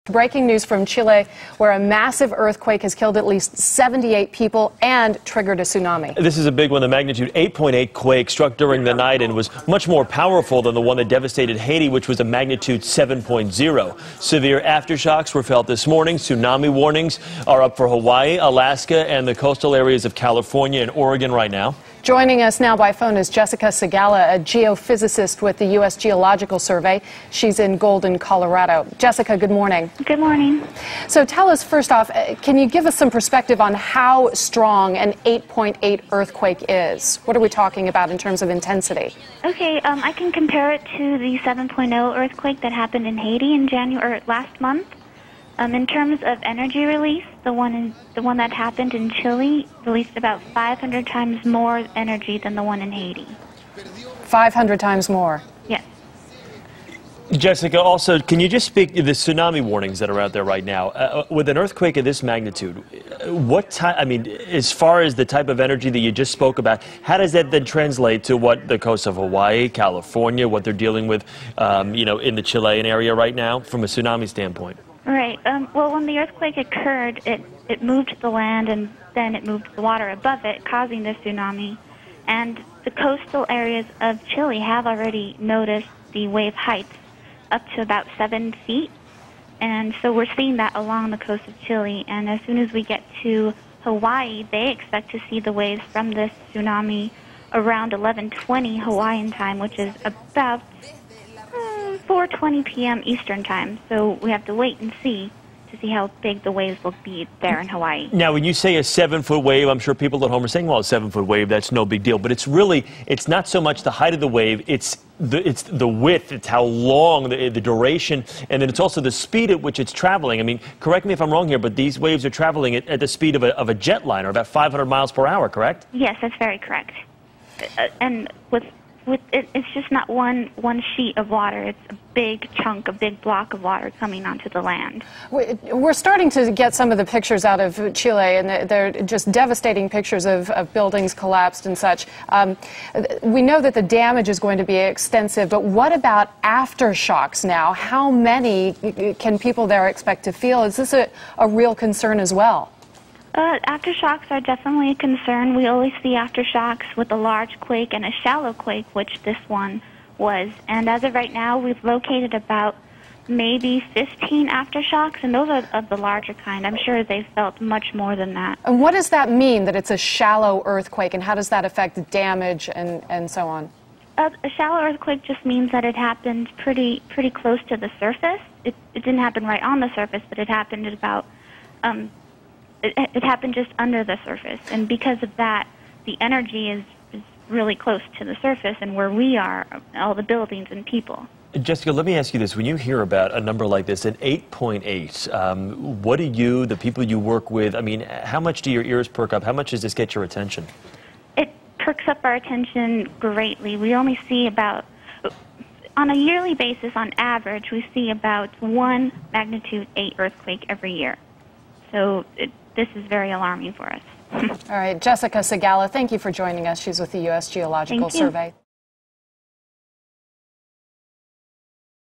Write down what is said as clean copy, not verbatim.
Breaking news from Chile, where a massive earthquake has killed at least 78 people and triggered a tsunami. This is a big one. The magnitude 8.8 quake struck during the night and was much more powerful than the one that devastated Haiti, which was a magnitude 7.0. Severe aftershocks were felt this morning. Tsunami warnings are up for Hawaii, Alaska, and the coastal areas of California and Oregon right now. Joining us now by phone is Jessica Segala, a geophysicist with the U.S. Geological Survey. She's in Golden, Colorado. Jessica, good morning. Good morning. So tell us, first off, can you give us some perspective on how strong an 8.8 earthquake is? What are we talking about in terms of intensity? Okay, I can compare it to the 7.0 earthquake that happened in Haiti in last month. In terms of energy release, the one that happened in Chile released about 500 times more energy than the one in Haiti. 500 times more? Yes. Jessica, also, can you just speak to the tsunami warnings that are out there right now? With an earthquake of this magnitude, as far as the type of energy that you just spoke about, how does that then translate to what the coast of Hawaii, California, what they're dealing with, in the Chilean area right now from a tsunami standpoint? Right. Well, when the earthquake occurred, it moved the land and then it moved the water above it, causing the tsunami. And the coastal areas of Chile have already noticed the wave heights up to about 7 feet. And so we're seeing that along the coast of Chile. And as soon as we get to Hawaii, they expect to see the waves from this tsunami around 11:20 Hawaiian time, which is about 4:20 p.m. Eastern Time, so we have to wait and see to see how big the waves will be there in Hawaii. Now, when you say a 7-foot wave, I'm sure people at home are saying, well, a 7-foot wave, that's no big deal. But it's not so much the height of the wave, it's the width, it's how long, the duration, and then it's also the speed at which it's traveling. I mean, correct me if I'm wrong here, but these waves are traveling at the speed of a jet liner, about 500 miles per hour, correct? Yes, that's very correct. And it's just not one sheet of water. It's a big chunk, a big block of water coming onto the land. We're starting to get some of the pictures out of Chile, and they're just devastating pictures of buildings collapsed and such. We know that the damage is going to be extensive, but what about aftershocks now? How many can people there expect to feel? Is this a real concern as well? Aftershocks are definitely a concern. We always see aftershocks with a large quake and a shallow quake, which this one was. And as of right now, we've located about maybe 15 aftershocks, and those are of the larger kind. I'm sure they've felt much more than that. And what does that mean, that it's a shallow earthquake, and how does that affect damage and so on? A shallow earthquake just means that it happened pretty close to the surface. It didn't happen right on the surface, but it happened at about... It happened just under the surface, and because of that, the energy is really close to the surface and where we are, all the buildings and people. Jessica, let me ask you this. When you hear about a number like this, an 8.8, what do you, the people you work with, how much do your ears perk up? How much does this get your attention? It perks up our attention greatly. We only see about, on a yearly basis, on average, we see about one magnitude 8 earthquake every year. So this is very alarming for us. All right, Jessica Segala, thank you for joining us. She's with the U.S. Geological Survey.